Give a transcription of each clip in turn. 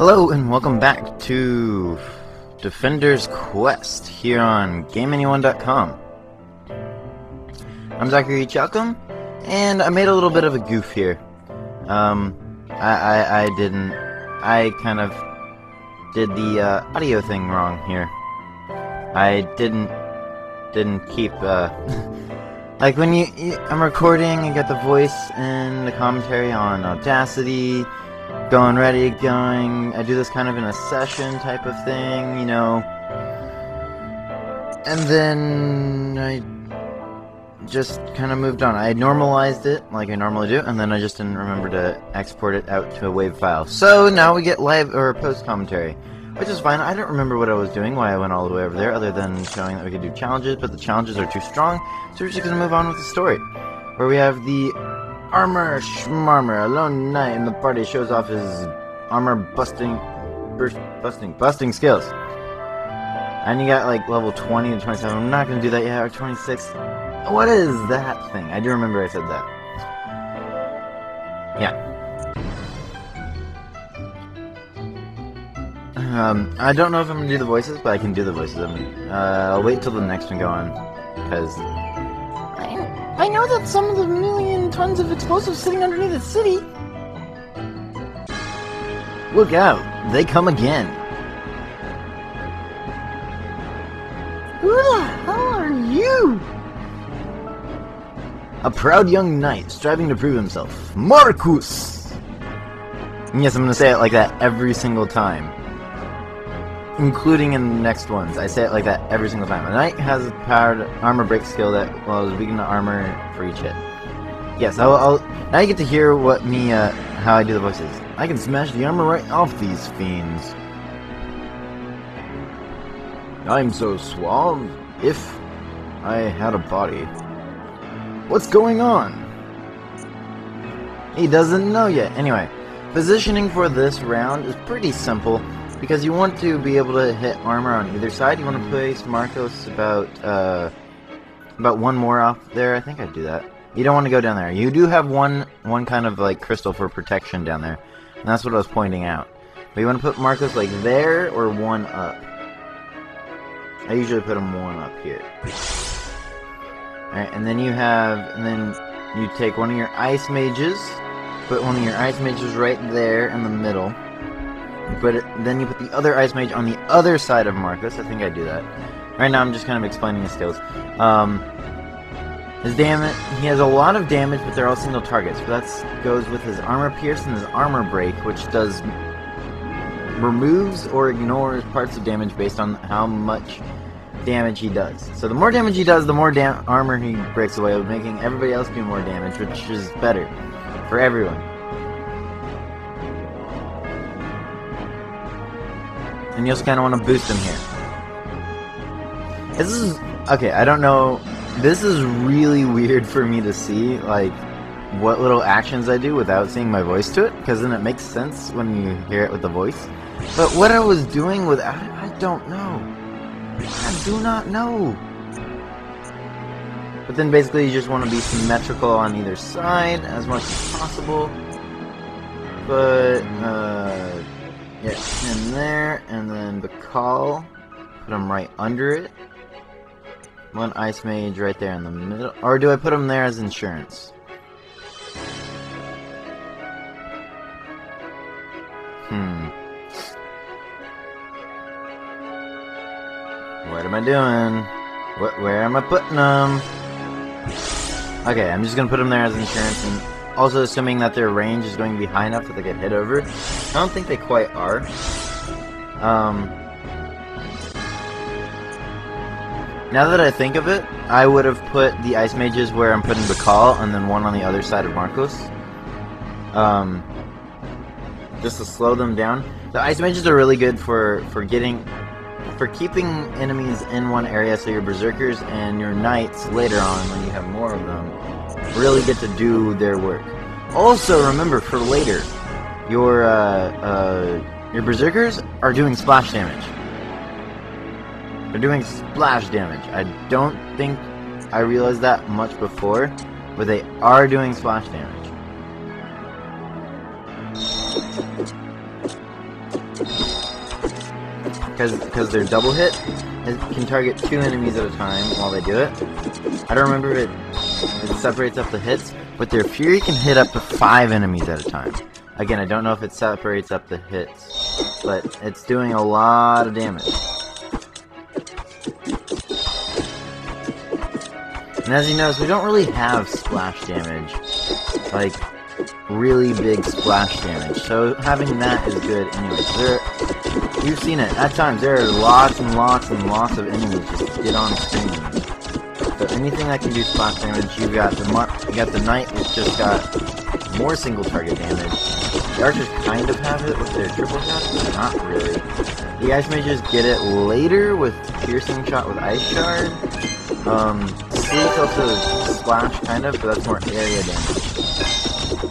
Hello and welcome back to Defender's Quest here on GameAnyone.com. I'm Zachary Chalcom, and I made a little bit of a goof here. I kind of did the audio thing wrong here. I didn't keep like when I'm recording, I got the voice and the commentary on Audacity. Going, ready, going. I do this kind of in a session type of thing, you know. And then I just kind of moved on. I normalized it like I normally do, and then I just didn't remember to export it out to a WAV file. So now we get live or post commentary, which is fine. I don't remember what I was doing, why I went all the way over there, other than showing that we could do challenges, but the challenges are too strong, so we're just going to move on with the story, where we have the Armor Schmarmer, a lone knight in the party, shows off his armor busting skills. And you got like level 20 to 27. I'm not gonna do that yet, or 26. What is that thing? I do remember I said that. Yeah. I don't know if I'm gonna do the voices, but I can do the voices. I'll wait till the next one go on, because I know that some of the million tons of explosives sitting underneath the city. Look out, they come again. Who the hell are you? A proud young knight striving to prove himself. Marcus! And yes, I'm gonna say it like that every single time. Including in the next ones. I say it like that every single time. A knight has a powered armor break skill that allows weaken the armor for each hit. Yes, now you get to hear what how I do the voices. I can smash the armor right off these fiends. I'm so suave, if I had a body. What's going on? He doesn't know yet. Anyway, positioning for this round is pretty simple, because you want to be able to hit armor on either side. You want to place Marcos about one more off there. I think I'd do that. You don't want to go down there. You do have one kind of like crystal for protection down there, and that's what I was pointing out. But you want to put Marcos like there or one up. I usually put him one up here. Alright, and then you take one of your ice mages, put one of your ice mages right there in the middle. Then you put the other ice mage on the other side of Marcus. I think I do that. Right now I'm just kind of explaining his skills. His damage, he has a lot of damage, but they're all single targets. So that goes with his armor pierce and his armor break, which removes or ignores parts of damage based on how much damage he does. So the more damage he does, the more armor he breaks away, making everybody else do more damage, which is better for everyone. And you also kind of want to boost him here. This is... okay, I don't know... this is really weird for me to see, like, what little actions I do without seeing my voice to it, because then it makes sense when you hear it with the voice. But what I was doing without it, I don't know. I do not know. But then basically you just want to be symmetrical on either side as much as possible. But, yeah, in there, and then the call, put them right under it. One ice mage right there in the middle. Or do I put them there as insurance? What am I doing? Where am I putting them? Okay, I'm just gonna put them there as insurance, and also assuming that their range is going to be high enough that they get hit over. I don't think they quite are. Now that I think of it, I would have put the ice mages where I'm putting the call, and then one on the other side of Marcos. Just to slow them down. The ice mages are really good for keeping enemies in one area, so your berserkers and your knights later on, when you have more of them, really get to do their work. Also, remember for later, your berserkers are doing splash damage. They're doing splash damage. I don't think I realized that much before, but they are doing splash damage. because they're double hit, it can target 2 enemies at a time while they do it. I don't remember if it separates up the hits, but their Fury can hit up to 5 enemies at a time. Again, I don't know if it separates up the hits, but it's doing a lot of damage. And as you notice, we don't really have splash damage, like really big splash damage, so having that is good anyways. You've seen it, at times there are lots and lots and lots of enemies just get on screen. So anything that can do splash damage, you got the Knight, which just got more single target damage. The Archers kind of have it with their triple shots, but not really. The Ice Mages get it later with Piercing Shot with Ice Shard. Sleet also splash kind of, but that's more area damage.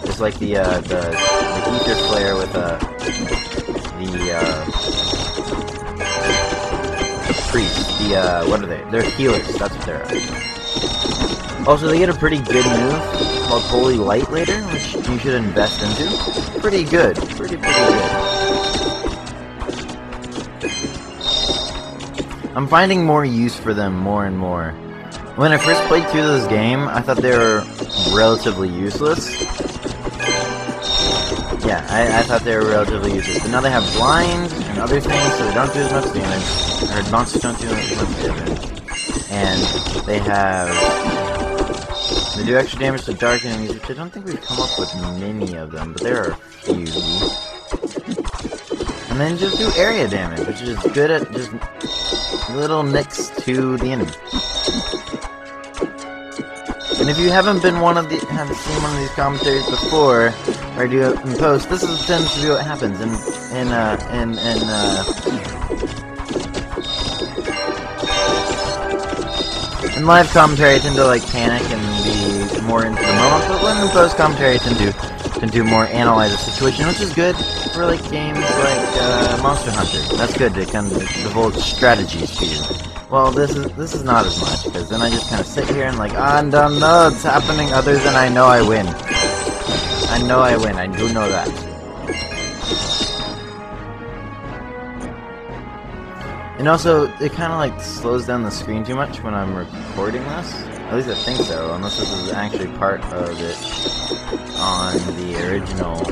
Just like the Ether Flare with the Priest. What are they? They're healers, that's what they're. Also, they get a pretty good move called Holy Light later, which you should invest into. Pretty good. Pretty good. I'm finding more use for them more and more. When I first played through this game, I thought they were relatively useless. Yeah, I thought they were relatively useless. But now they have blind and other things, so they don't do as much damage. Or monsters don't do as much damage. And they do extra damage to dark enemies, which I don't think we've come up with many of them, but there are a few. And then just do area damage, which is good at just little nicks to the enemy. And if you haven't seen one of these commentaries before, or do it in post, this tends to be what happens in live commentary. I tend to like panic and be more into the moment, but when in post commentary I tend to more analyze the situation, which is good for like games like Monster Hunter. That's good to kind of divulge strategies to you. Well, this is not as much, because then I just kind of sit here and like, I don't know what's happening other than I know I win. I know I win, I do know that. And also, it kind of like slows down the screen too much when I'm recording this. At least I think so, unless this is actually part of it on the original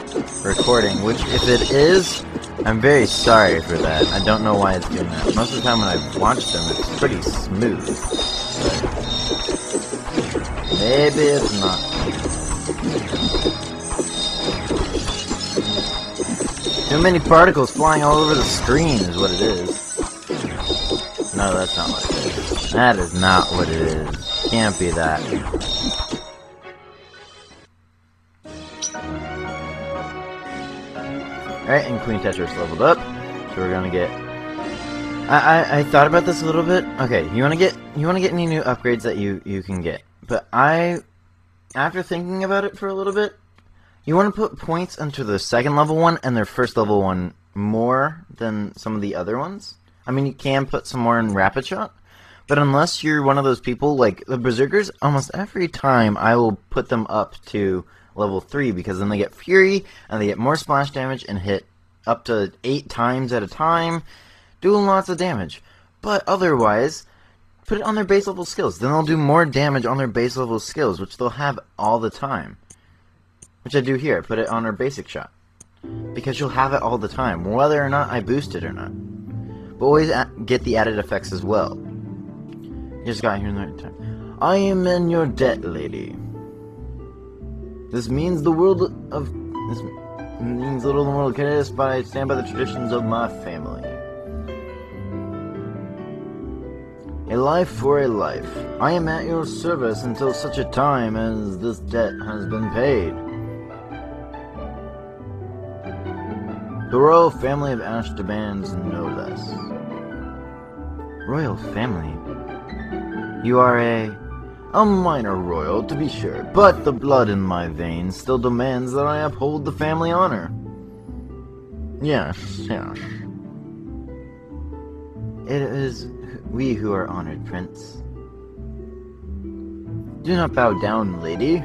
recording, which if it is, I'm very sorry for that. I don't know why it's doing that. Most of the time when I've watched them, it's pretty smooth. But maybe it's not. Too many particles flying all over the screen is what it is. No, that's not what it is. That is not what it is. Can't be that. Alright, and Queen Tetris leveled up, so we're gonna get... I thought about this a little bit. Okay, you wanna get any new upgrades that you can get. But after thinking about it for a little bit, you wanna put points into the second level one and their first level one more than some of the other ones. I mean, you can put some more in Rapid Shot, but unless you're one of those people, like the Berserkers, almost every time I will put them up to level 3, because then they get Fury, and they get more splash damage, and hit up to 8 times at a time, doing lots of damage. But otherwise, put it on their base level skills. Then they'll do more damage on their base level skills, which they'll have all the time. Which I do here, put it on our basic shot. Because you'll have it all the time, whether or not I boost it or not. But always get the added effects as well. You just got here in the right time. I am in your debt, lady. This means little in the world cares, but I stand by the traditions of my family. A life for a life. I am at your service until such a time as this debt has been paid. The royal family of Ash demands no less. Royal family? You are a minor royal, to be sure, but the blood in my veins still demands that I uphold the family honor. Yes. It is we who are honored, Prince. Do not bow down, lady.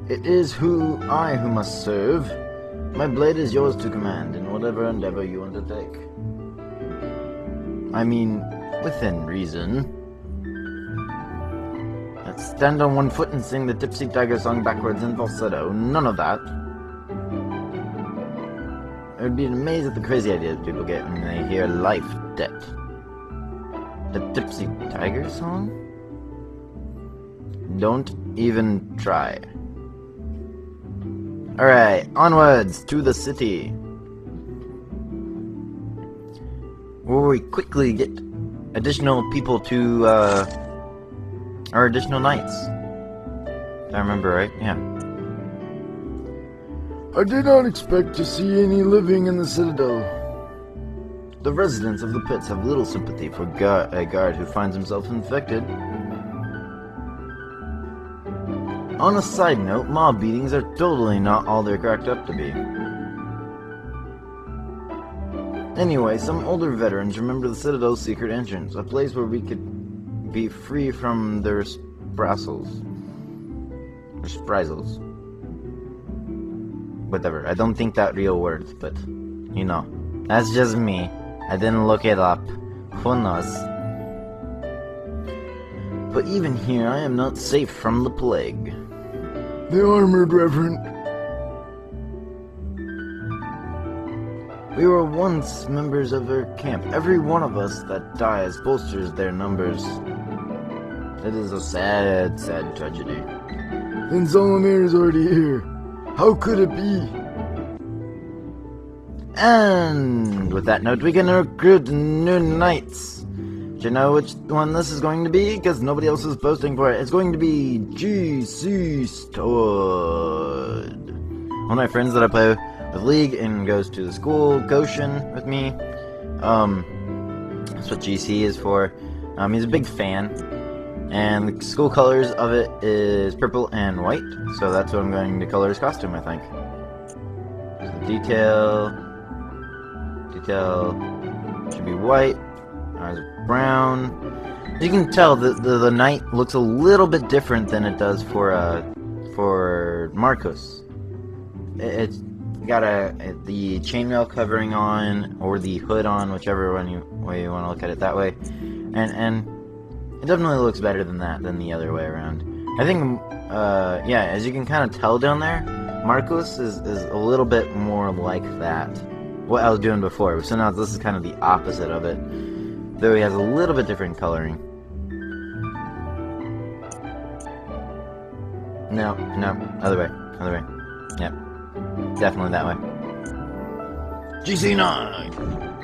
It is I who must serve. My blade is yours to command in whatever endeavor you undertake. I mean, within reason. Let's stand on one foot and sing the Tipsy Tiger song backwards in falsetto. None of that. I would be amazed at the crazy ideas people get when they hear Life Debt. The Tipsy Tiger song? Don't even try. Alright, onwards to the city. Where we quickly get additional people to, our additional knights. If I remember right, yeah. I did not expect to see any living in the Citadel. The residents of the pits have little sympathy for a guard who finds himself infected. On a side note, mob beatings are totally not all they're cracked up to be. Anyway, some older veterans remember the Citadel's secret entrance, a place where we could be free from their sprazzles. Or sprizels. Whatever, I don't think that real words, but, you know. That's just me. I didn't look it up. Who knows? But even here, I am not safe from the plague. The armored Reverant. We were once members of her camp. Every one of us that dies bolsters their numbers. It is a sad, sad tragedy. Then Zolomir is already here. How could it be? And with that note, we can recruit new knights. Do you know which one this is going to be? Because nobody else is posting for it. It's going to be GC Stud. One of my friends that I play with League and goes to the school, Goshen, with me. That's what GC is for. He's a big fan. And the school colors of it is purple and white. So that's what I'm going to color his costume, I think. So the detail should be white. Eyes brown. As you can tell, the knight looks a little bit different than it does for Marcos. It's got the chainmail covering on, or the hood on, whichever way you want to look at it that way, and it definitely looks better than the other way around. I think, yeah, as you can kind of tell down there, Marcos is a little bit more like that. What I was doing before. So now this is kind of the opposite of it. Though he has a little bit different coloring. No, other way. Yep. Definitely that way. GC9!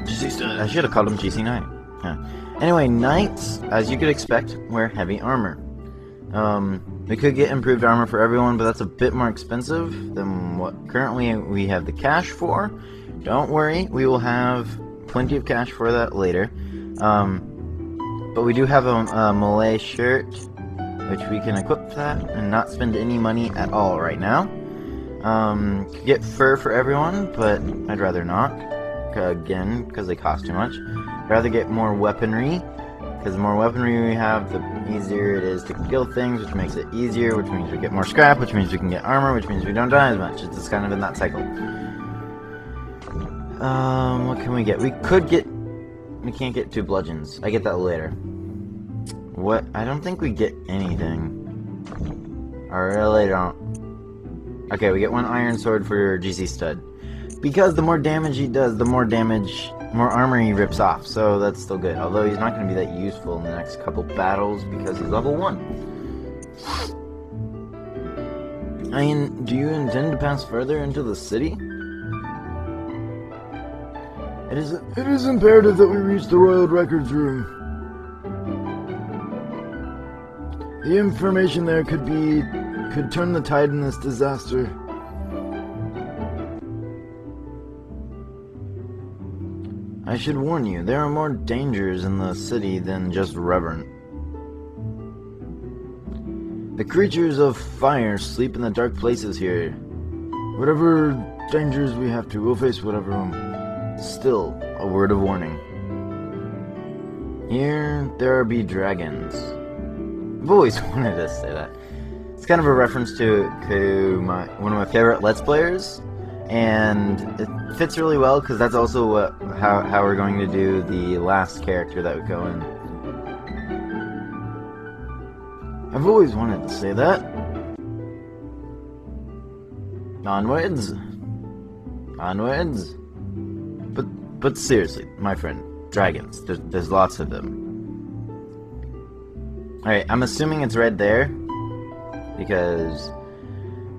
GC Stud. I should have called him GC9. Yeah. Anyway, knights, as you could expect, wear heavy armor. We could get improved armor for everyone, but that's a bit more expensive than what currently we have the cash for. Don't worry, we will have plenty of cash for that later. But we do have a Malay shirt, which we can equip that and not spend any money at all right now. Could get fur for everyone, but I'd rather not. Again, because they cost too much. I'd rather get more weaponry, because the more weaponry we have, the easier it is to kill things, which makes it easier, which means we get more scrap, which means we can get armor, which means we don't die as much. It's just kind of in that cycle. What can we get? We can't get 2 bludgeons. I get that later. What? I don't think we get anything. I really don't. Okay, we get 1 iron sword for GC Stud. Because the more damage he does, the more armor he rips off. So that's still good. Although he's not going to be that useful in the next couple battles because he's level 1. Do you intend to pass further into the city? It is imperative that we reach the Royal Records Room. The information there could turn the tide in this disaster. I should warn you, there are more dangers in the city than just Reverant. The creatures of fire sleep in the dark places here. Whatever dangers we have to, we'll face whatever. Still, a word of warning. Here, there be dragons. I've always wanted to say that. It's kind of a reference to one of my favorite Let's Players. And it fits really well because that's also how we're going to do the last character that would go in. I've always wanted to say that. Onwards. Onwards. But seriously, my friend, dragons. There's lots of them. Alright, I'm assuming it's right there. Because...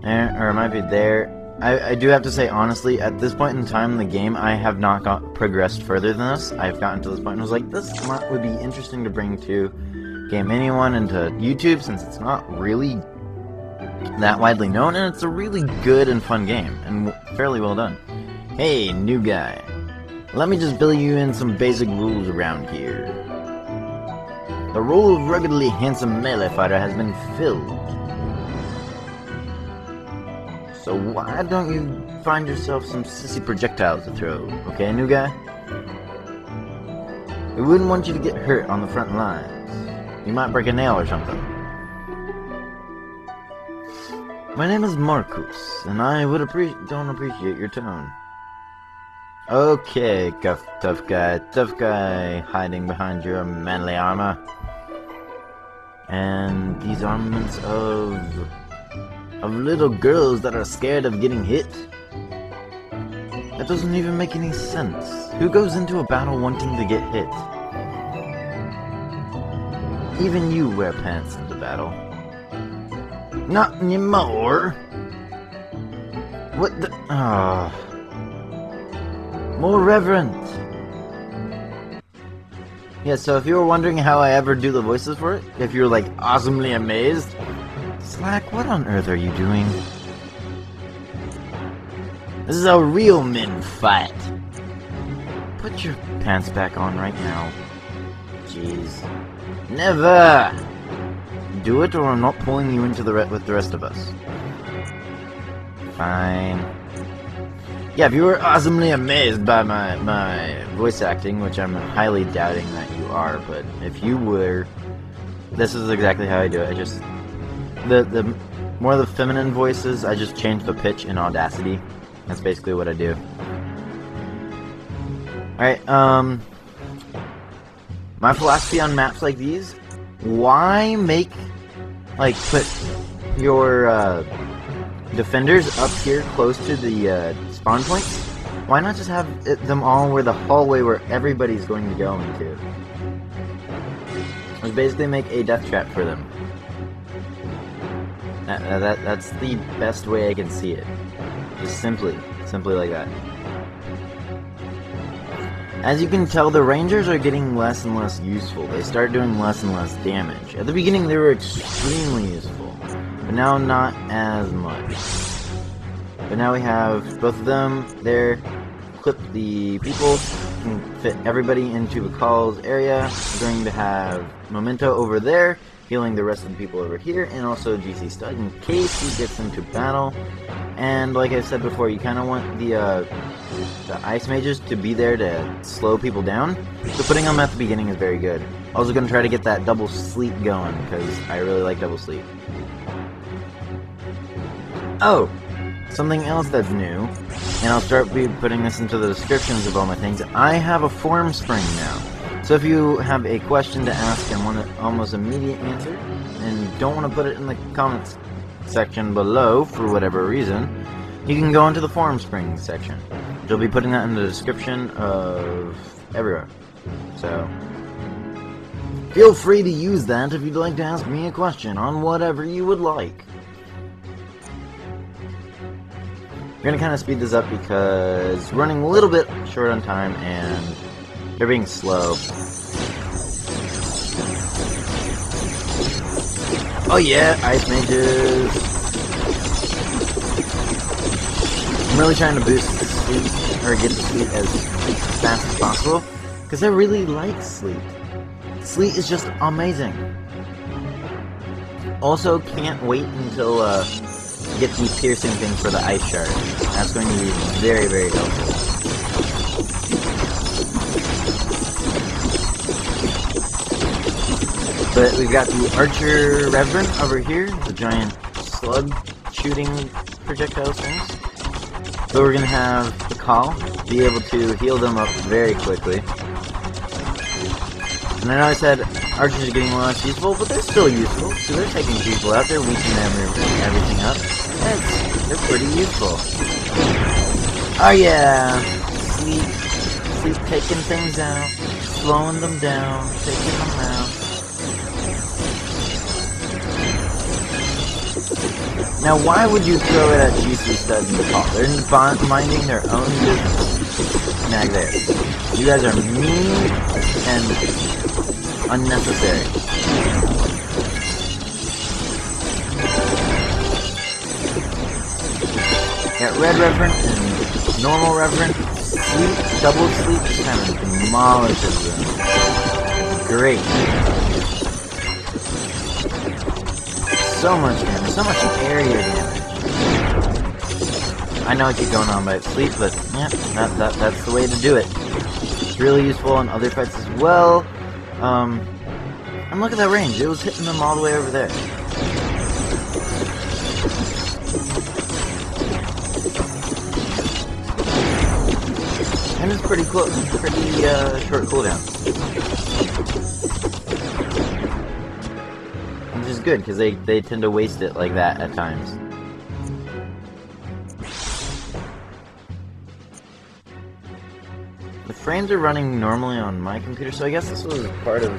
or it might be there. I do have to say, honestly, at this point in time in the game, I have not progressed further than this. I've gotten to this point and was like, this would be interesting to bring to Game Anyone and to YouTube, since it's not really that widely known, and it's a really good and fun game, and fairly well done. Hey, new guy. Let me just fill you in some basic rules around here. The role of ruggedly handsome melee fighter has been filled. So why don't you find yourself some sissy projectiles to throw, okay, new guy? We wouldn't want you to get hurt on the front lines. You might break a nail or something. My name is Marcus, and I would don't appreciate your tone. Okay, tough guy hiding behind your manly armor. And these armaments of little girls that are scared of getting hit? That doesn't even make any sense. Who goes into a battle wanting to get hit? Even you wear pants into battle. Not anymore! What the... More Reverant! Yeah, so if you were wondering how I ever do the voices for it, if you're like awesomely amazed, Slack, what on earth are you doing? This is how real men fight. Put your pants back on right now. Jeez. Never! Do it or I'm not pulling you into with the rest of us. Fine. Yeah, if you were awesomely amazed by my voice acting, which I'm highly doubting that you are, but if you were, this is exactly how I do it. I just... The more of the feminine voices, I just change the pitch in Audacity. That's basically what I do. Alright, my philosophy on maps like these, why make, like, put your, defenders up here close to the, spawn points? Why not just have them all where the hallway where everybody's going to go into? Just basically make a death trap for them. That's the best way I can see it. Just simply like that. As you can tell, the Rangers are getting less and less useful. They start doing less and less damage. At the beginning, they were extremely useful, but now not as much. But now we have both of them there. Clip the people, can fit everybody into Bakal's area. We're going to have Memento over there, healing the rest of the people over here, and also GC Stud in case he gets into battle. And like I said before, you kind of want the Ice Mages to be there to slow people down, so putting them at the beginning is very good. Also going to try to get that double sleep going, because I really like double sleep. Oh! Something else that's new, and I'll start putting this into the descriptions of all my things. I have a form spring now. So if you have a question to ask and want an almost immediate answer, and don't want to put it in the comments section below for whatever reason, you can go into the forum spring section. You'll be putting that in the description of everywhere. So feel free to use that if you'd like to ask me a question on whatever you would like. We're gonna kind of speed this up because we're running a little bit short on time and they're being slow. Oh yeah, Ice Mages. I'm really trying to boost the sleep, or get the sleep as fast as possible, because I really like sleep. Sleep is just amazing. Also, can't wait until get the piercing thing for the ice shard. That's going to be very, very helpful. But we've got the Archer Reverant over here, the giant slug shooting projectile things. So we're gonna have the call be able to heal them up very quickly. And I know I said archers are getting less useful, but they're still useful. So they're taking people out, they're weakening everything up. They're pretty useful. Oh yeah! Sleep taking things out, slowing them down, taking them out. Now why would you throw it at GC Stud in the call? They're minding their own business. Nag there. You guys are mean and unnecessary. Got Red Reverent and normal Reverent. Sleep, double sleep, just kind of demolishes them. Great. So much damage, so much area damage. I know I keep going on about sleep, but yeah, that's the way to do it. It's really useful in other fights as well. And look at that range, it was hitting them all the way over there. And it's pretty close, pretty short cooldown. Which is good, because they tend to waste it like that at times. The frames are running normally on my computer, so I guess this was part of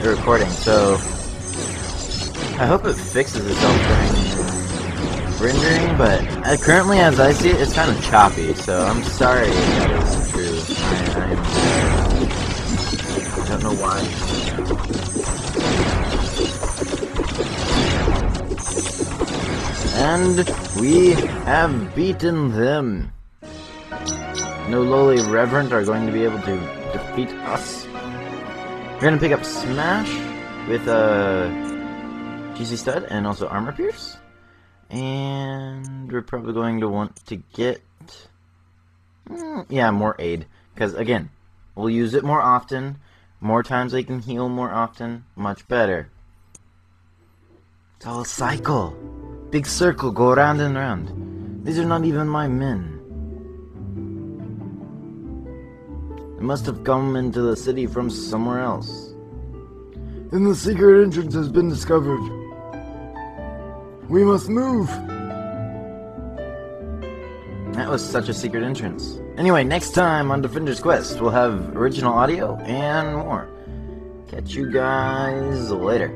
the recording, so I hope it fixes itself during rendering, but currently as I see it, it's kind of choppy, so I'm sorry if that is true. I don't know why. And we have beaten them. No lowly Reverant are going to be able to defeat us. We're going to pick up Smash with GC Stud and also Armor Pierce. And we're probably going to want to get, yeah, more aid. Because, again, we'll use it more often. More times they can heal more often. Much better. It's all a cycle. Big circle, go round and round. These are not even my men. They must have come into the city from somewhere else. Then the secret entrance has been discovered. We must move! That was such a secret entrance. Anyway, next time on Defender's Quest, we'll have original audio and more. Catch you guys later.